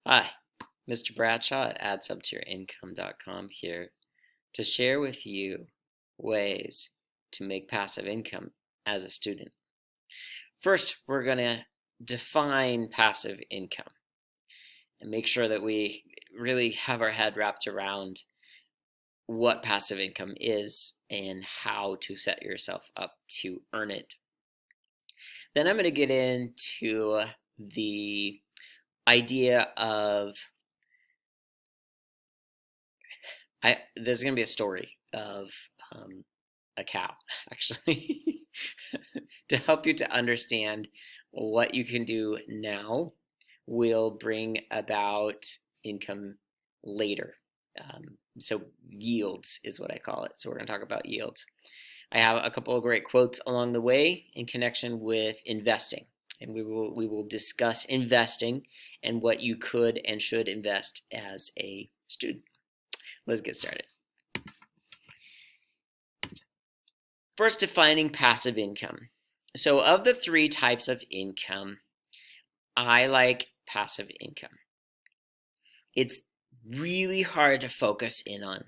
Hi, Mr. Bradshaw at addSubToYourIncome.com here to share with you ways to make passive income as a student. First, we're going to define passive income and make sure that we really have our head wrapped around what passive income is and how to set yourself up to earn it. Then I'm going to get into the idea of there's going to be a story of a cow, actually, to help you to understand what you can do now will bring about income later. So yields is what I call it. So we're going to talk about yields. I have a couple of great quotes along the way in connection with investing, and we will discuss investing and what you could and should invest as a student. Let's get started. First, defining passive income. So of the three types of income, I like passive income. It's really hard to focus in on.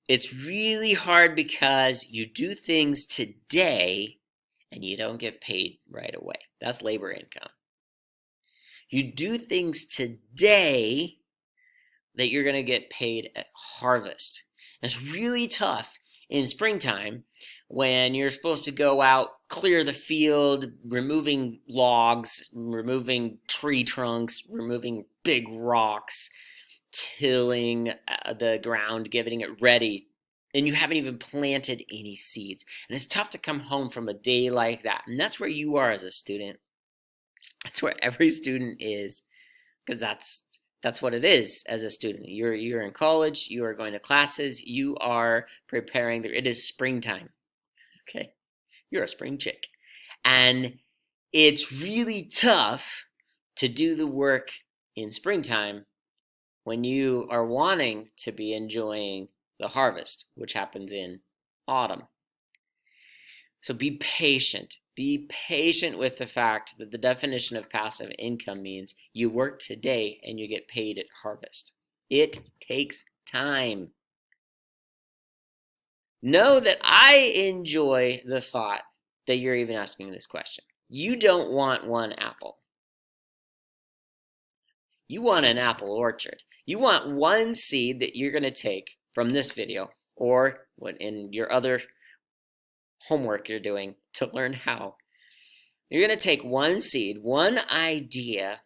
It's really hard because you do things today and you don't get paid right away. That's labor income. You do things today that you're going to get paid at harvest. And it's really tough in springtime when you're supposed to go out, clear the field, removing logs, removing tree trunks, removing big rocks, tilling the ground, getting it ready, and you haven't even planted any seeds. And it's tough to come home from a day like that. And that's where you are as a student. That's where every student is, because that's what it is as a student. You're in college, you are going to classes, you are preparing. It is springtime. Okay, you're a spring chick, and it's really tough to do the work in springtime when you are wanting to be enjoying the harvest, which happens in autumn. So be patient. Be patient with the fact that the definition of passive income means you work today and you get paid at harvest. It takes time. Know that I enjoy the thought that you're even asking this question. You don't want one apple. You want an apple orchard. You want one seed that you're going to take from this video or in your other homework you're doing to learn how. You're going to take one seed, one idea,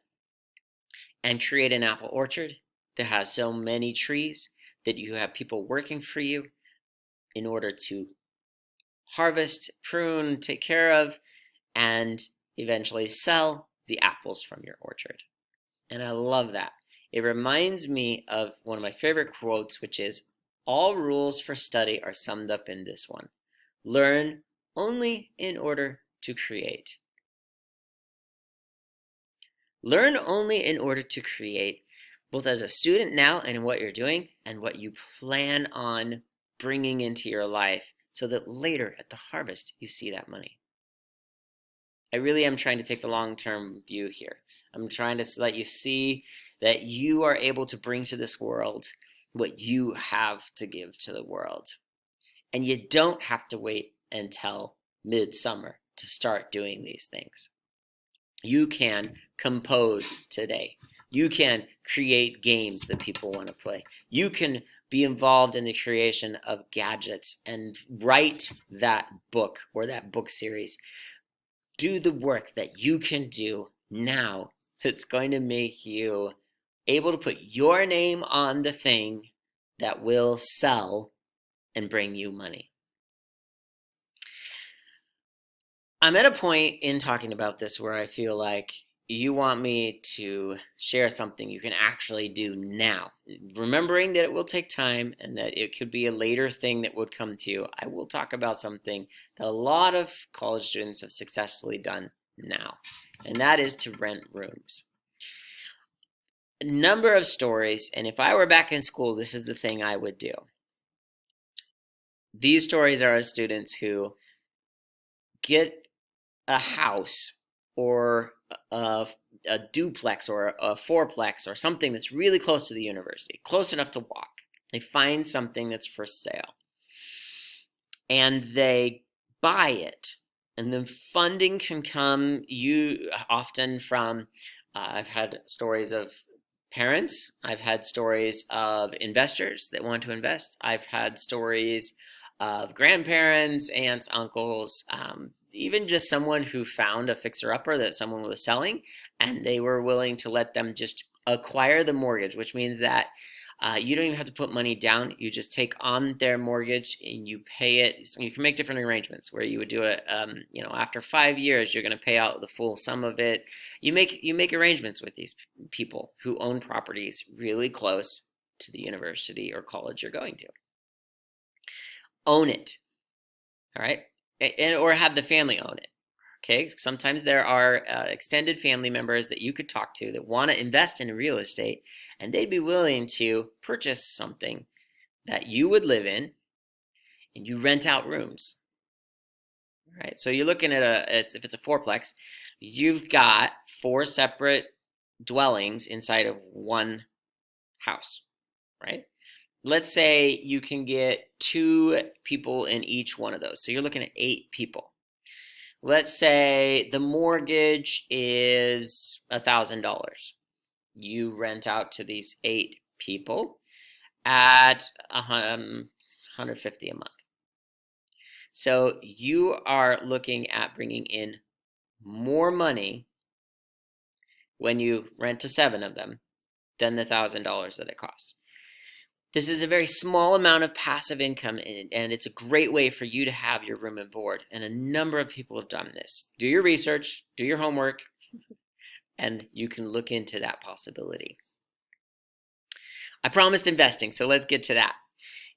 and create an apple orchard that has so many trees that you have people working for you in order to harvest, prune, take care of, and eventually sell the apples from your orchard. And I love that. It reminds me of one of my favorite quotes, which is, all rules for study are summed up in this one. Learn only in order to create. Learn only in order to create, both as a student now and in what you're doing and what you plan on bringing into your life so that later at the harvest you see that money. I really am trying to take the long-term view here. I'm trying to let you see that you are able to bring to this world what you have to give to the world. And you don't have to wait until midsummer to start doing these things. You can compose today. You can create games that people want to play. You can be involved in the creation of gadgets and write that book or that book series. Do the work that you can do now that's going to make you able to put your name on the thing that will sell and bring you money. I'm at a point in talking about this where I feel like you want me to share something you can actually do now. Remembering that it will take time and that it could be a later thing that would come to you, I will talk about something that a lot of college students have successfully done now, and that is to rent rooms. A number of stories, and if I were back in school, this is the thing I would do. These stories are of students who get a house or a duplex or a fourplex or something that's really close to the university, close enough to walk. They find something that's for sale and they buy it. And then funding can come often from, I've had stories of parents. I've had stories of investors that want to invest. I've had stories of grandparents, aunts, uncles, even just someone who found a fixer-upper that someone was selling, and they were willing to let them just acquire the mortgage, which means that you don't even have to put money down. You just take on their mortgage and you pay it. So you can make different arrangements where you would do it. After 5 years, you're going to pay out the full sum of it. You make arrangements with these people who own properties really close to the university or college you're going to. Own it, all right, or have the family own it. Okay, sometimes there are extended family members that you could talk to that want to invest in real estate, and they'd be willing to purchase something that you would live in, and you rent out rooms. All right, so you're looking at if it's a fourplex, you've got 4 separate dwellings inside of one house, right? Let's say you can get 2 people in each one of those, so you're looking at 8 people. Let's say the mortgage is $1,000. You rent out to these 8 people at $150 a month. So you are looking at bringing in more money when you rent to 7 of them than the $1,000 that it costs. This is a very small amount of passive income, and it's a great way for you to have your room and board. And a number of people have done this. Do your research, do your homework, and you can look into that possibility. I promised investing, so let's get to that.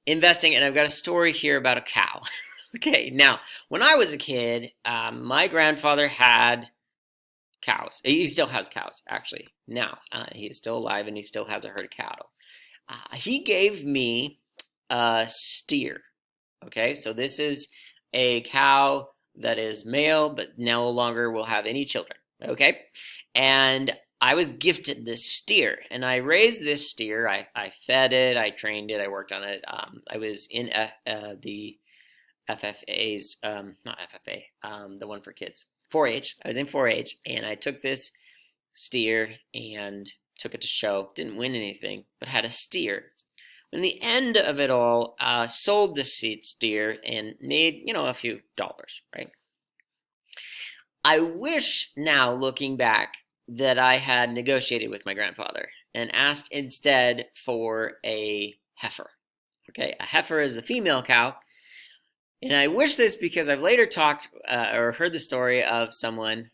Investing, and I've got a story here about a cow. Okay, now, when I was a kid, my grandfather had cows. He still has cows, actually, now. He's still alive, and he still has a herd of cattle. He gave me a steer. Okay, so this is a cow that is male, but no longer will have any children. Okay, and I was gifted this steer, and I raised this steer. I fed it, I trained it, I worked on it. I was in the FFA's, not FFA, the one for kids, 4-H. I was in 4-H, and I took this steer and took it to show. Didn't win anything, but had a steer. In the end of it all, sold the steer and made, a few dollars, right? I wish now, looking back, that I had negotiated with my grandfather and asked instead for a heifer. Okay, a heifer is a female cow. And I wish this because I've later talked or heard the story of someone,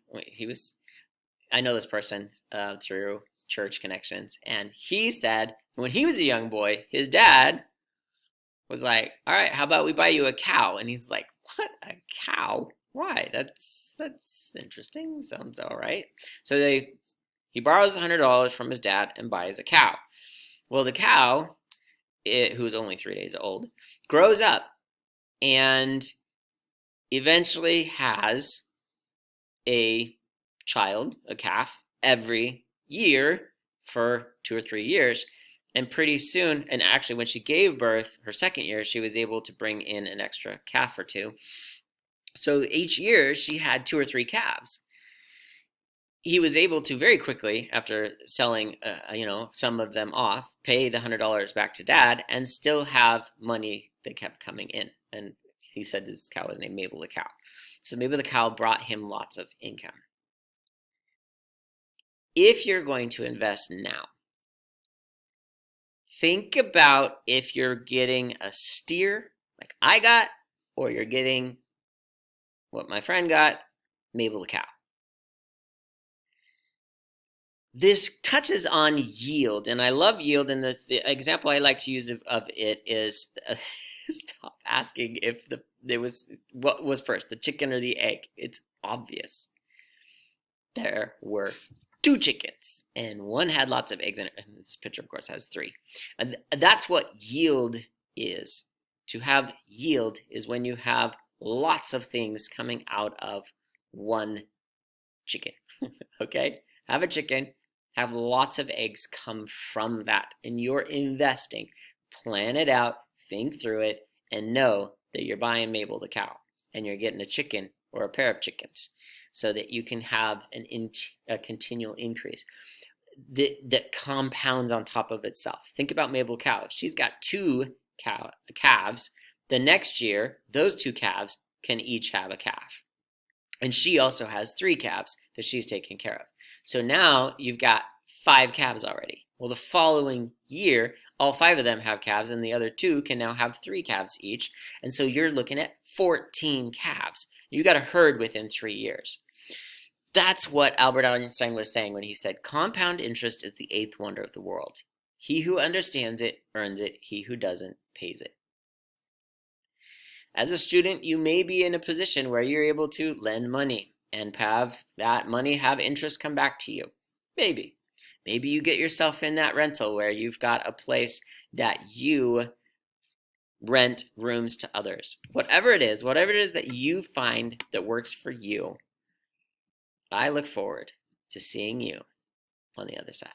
I know this person through church connections, and he said when he was a young boy, his dad was like, all right, how about we buy you a cow? And he's like, what, a cow? Why? That's interesting. Sounds all right. So he borrows $100 from his dad and buys a cow. Well, the cow, who's only 3 days old, grows up and eventually has a child, a calf, every year for 2 or 3 years. And pretty soon, and actually when she gave birth her second year, she was able to bring in an extra calf or 2. So each year she had 2 or 3 calves. He was able to very quickly, after selling some of them off, pay the $100 back to dad and still have money that kept coming in. And he said his cow was named Mabel the cow. So Mabel the cow brought him lots of income. If you're going to invest now, think about if you're getting a steer like I got, or you're getting what my friend got, Mabel the cow. This touches on yield, and I love yield, and the example I like to use of it is stop asking if what was first, the chicken or the egg. It's obvious. There were 2 chickens, and one had lots of eggs in it, and this picture, of course, has 3. And that's what yield is. To have yield is when you have lots of things coming out of one chicken. Okay? Have a chicken, have lots of eggs come from that, and you're investing. Plan it out, think through it, and know that you're buying Mabel the cow, and you're getting a chicken or a pair of chickens, so that you can have a continual increase that compounds on top of itself. Think about Mabel cow. If she's got two calves, the next year, those two calves can each have a calf. And she also has 3 calves that she's taking care of. So now you've got 5 calves already. Well, the following year, all 5 of them have calves, and the other 2 can now have 3 calves each. And so you're looking at 14 calves. You got a herd within 3 years. That's what Albert Einstein was saying when he said, compound interest is the 8th wonder of the world. He who understands it earns it. He who doesn't pays it. As a student, you may be in a position where you're able to lend money and have that money have interest come back to you. Maybe. Maybe you get yourself in that rental where you've got a place that you rent rooms to others. Whatever it is that you find that works for you, I look forward to seeing you on the other side.